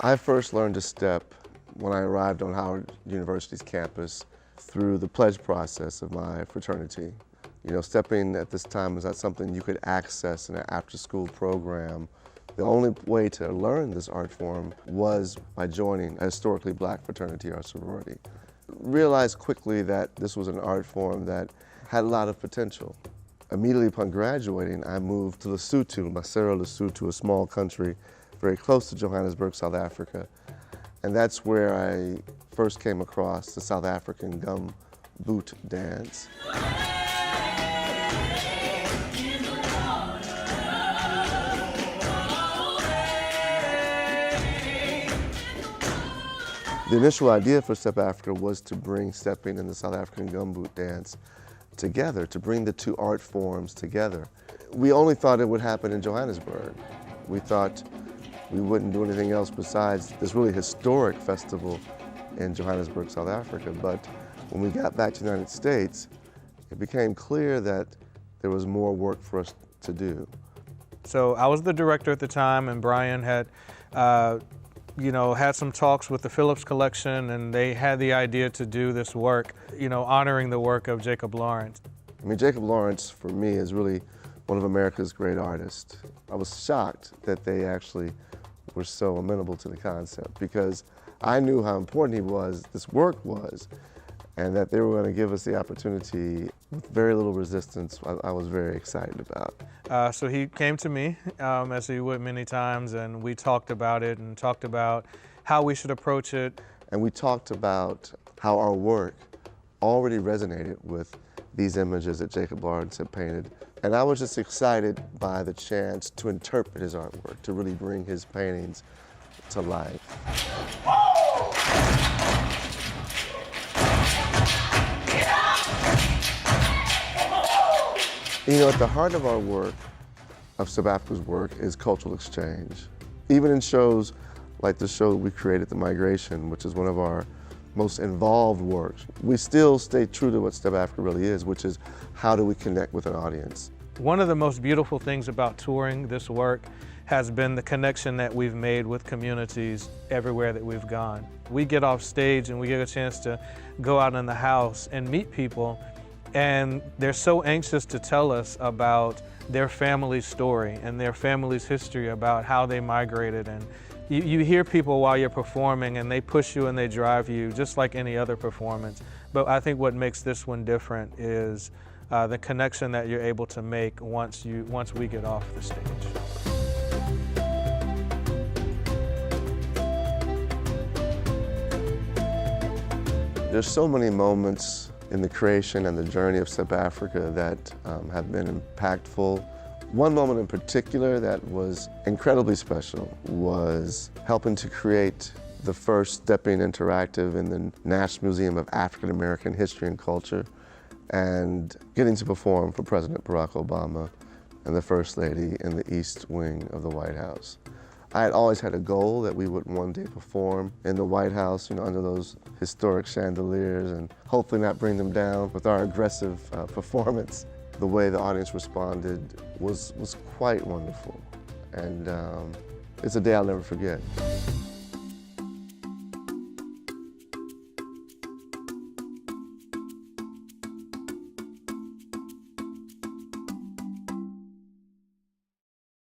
I first learned to step when I arrived on Howard University's campus through the pledge process of my fraternity. You know, stepping at this time was not something you could access in an after-school program. The only way to learn this art form was by joining a historically black fraternity or sorority. Realized quickly that this was an art form that had a lot of potential. Immediately upon graduating, I moved to Lesotho, Maseru, Lesotho, a small country very close to Johannesburg, South Africa. And that's where I first came across the South African gum boot dance. The initial idea for Step Africa was to bring stepping and the South African gumboot dance together, to bring the two art forms together. We only thought it would happen in Johannesburg. We thought we wouldn't do anything else besides this really historic festival in Johannesburg, South Africa. But when we got back to the United States, it became clear that there was more work for us to do. So I was the director at the time, and Brian had had some talks with the Phillips Collection, and they had the idea to do this work, honoring the work of Jacob Lawrence. I mean, Jacob Lawrence, for me, is really one of America's great artists. I was shocked that they actually were so amenable to the concept, because I knew how important this work was, and that they were going to give us the opportunity with very little resistance. I was very excited about. So he came to me, as he would many times, and we talked about it and talked about how we should approach it. And we talked about how our work already resonated with these images that Jacob Lawrence had painted. And I was just excited by the chance to interpret his artwork, to really bring his paintings to life. You know, at the heart of our work, of Step Africa's work, is cultural exchange. Even in shows like the show we created, The Migration, which is one of our most involved works, we still stay true to what Step Africa really is, which is how do we connect with an audience. One of the most beautiful things about touring this work has been the connection that we've made with communities everywhere that we've gone. We get off stage and we get a chance to go out in the house and meet people, and they're so anxious to tell us about their family's story and their family's history, about how they migrated. And you hear people while you're performing, and they push you and they drive you just like any other performance. But I think what makes this one different is the connection that you're able to make once we get off the stage. There's so many moments in the creation and the journey of Step Africa that have been impactful. One moment in particular that was incredibly special was helping to create the first Stepping Interactive in the National Museum of African American History and Culture, and getting to perform for President Barack Obama and the First Lady in the East Wing of the White House. I had always had a goal that we would one day perform in the White House, under those historic chandeliers, and hopefully not bring them down with our aggressive performance. The way the audience responded was quite wonderful, and it's a day I'll never forget.